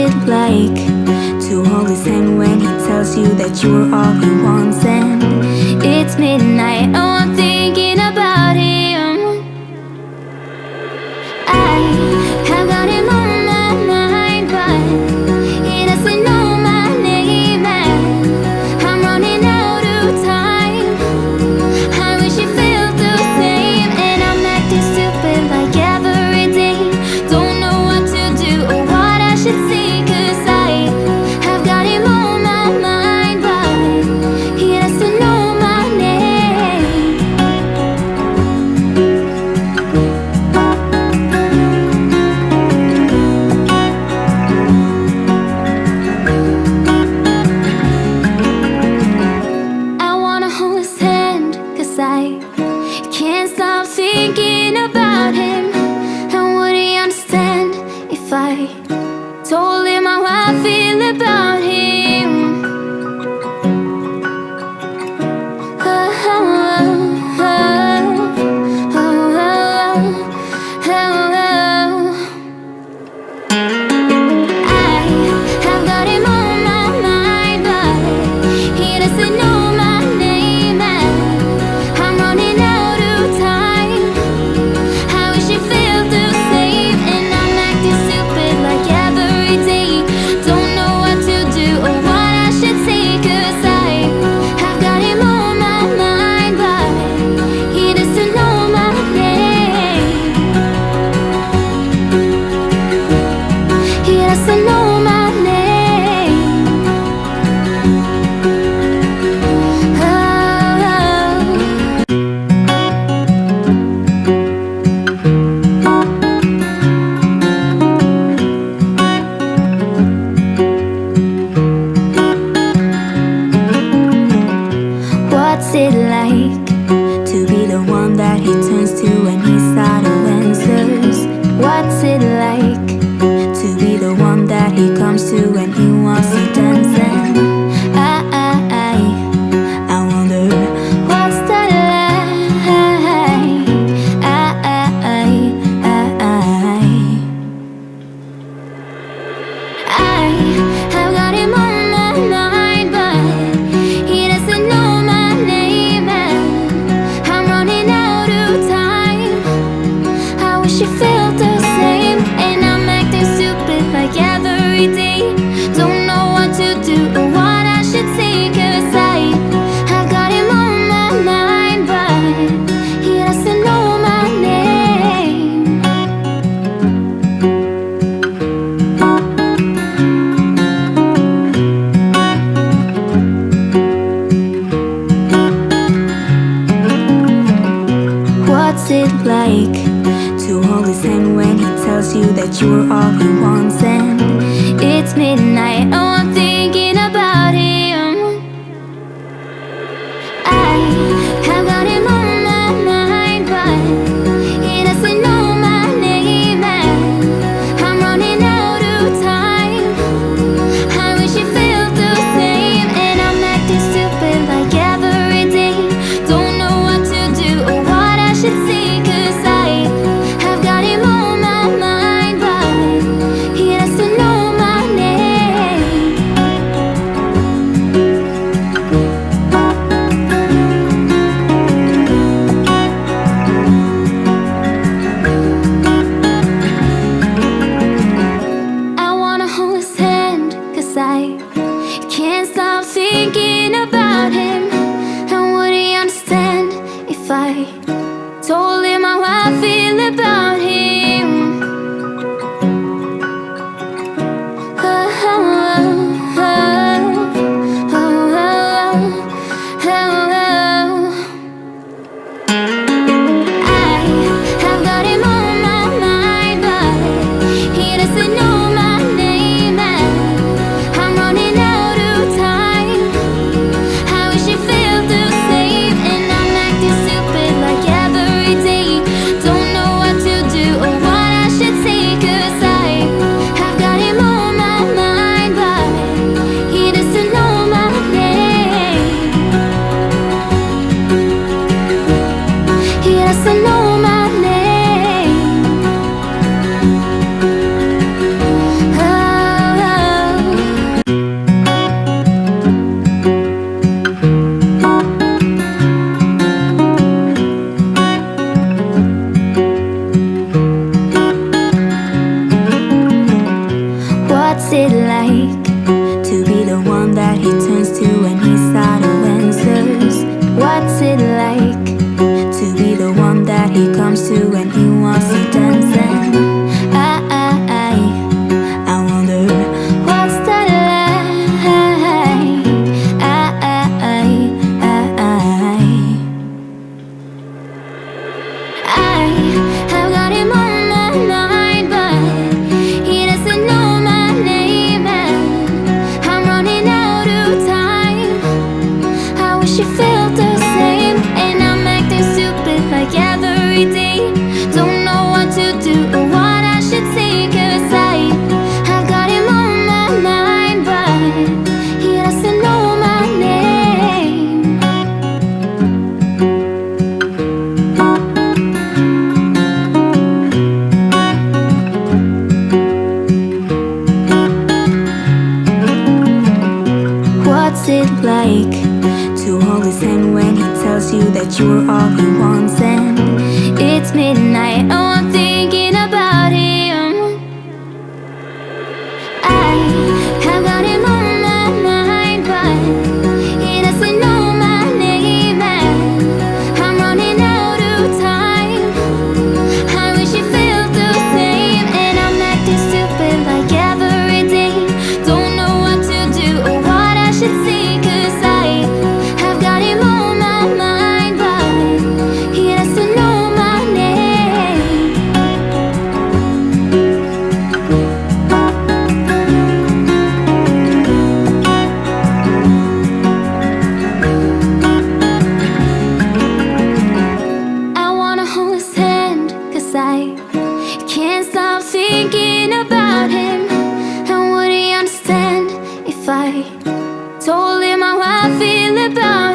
it like to hold his hand when he tells you that you're all he wants? And it's midnight, oh, I'm thinking about him. I have got him on my mind, but he doesn't know my name, and I'm running out of time. I wish you felt the same, and I'm acting stupid like every day. Don't know what to do or what I should say, 'cause I have got him on my mind, but he doesn't know my name. I wanna hold his hand, 'cause I can't stop thinking about him. And would he understand if I told him how I feel about him? Oh, oh, oh, oh, oh, oh. I have got him on my mind, but he doesn't know my name, and I'm running out of time. I wish you felt the same, and I'm acting stupid like every day. Don't know what to do or what I should say, 'cause I have got him on my mind, but he doesn't know my name. He doesn't know my name. What's it like to be the one that he turns to when he's out of answers? What's it like to be the one that he comes to when he wants to dance? And I wonder what's that like? I have got him on my mind, but he doesn't know my name, and I'm running out of time. I wish you felt the same, and I'm acting stupid like every day. Don't know what to do or what I should say, 'cause I have got him on my mind, but he doesn't know my name. What's it like to hold his hand when he tells you that you're all he wants? And it's midnight, oh, I'm thinking about him. I have got him on my mind, but he doesn't know my name, and I'm running out of time. I wish you felt the same, and I'm acting stupid like every day. Don't know what to do or what I should say, 'cause I have got him on my mind, but he doesn't know my name. What's it like to be the one that he turns to when he's out of answers? What's it like to be the one that he comes to when he wants to dance? And I wonder what's that like. I've got him on my mind, but he doesn't know my name, and I'm running out of time. I wish he felt the same, and I'm acting stupid like every day. Don't know what to do or what I should say, 'cause I've got him on my mind, but he doesn't know my name. What's it like to hold his hand when he tells you that you're all he wants? And it's midnight, oh, I'm thinking about him. I have got him on my mind, but he doesn't know my name, and I'm running out of time. I wish he felt the same, and I'm acting stupid like every day. Don't know what to do or what I should say, 'cause I've got him on my mind, but he doesn't know my name. I wanna hold his hand, 'cause I can't stop thinking about him. And would he understand if I told him how I feel about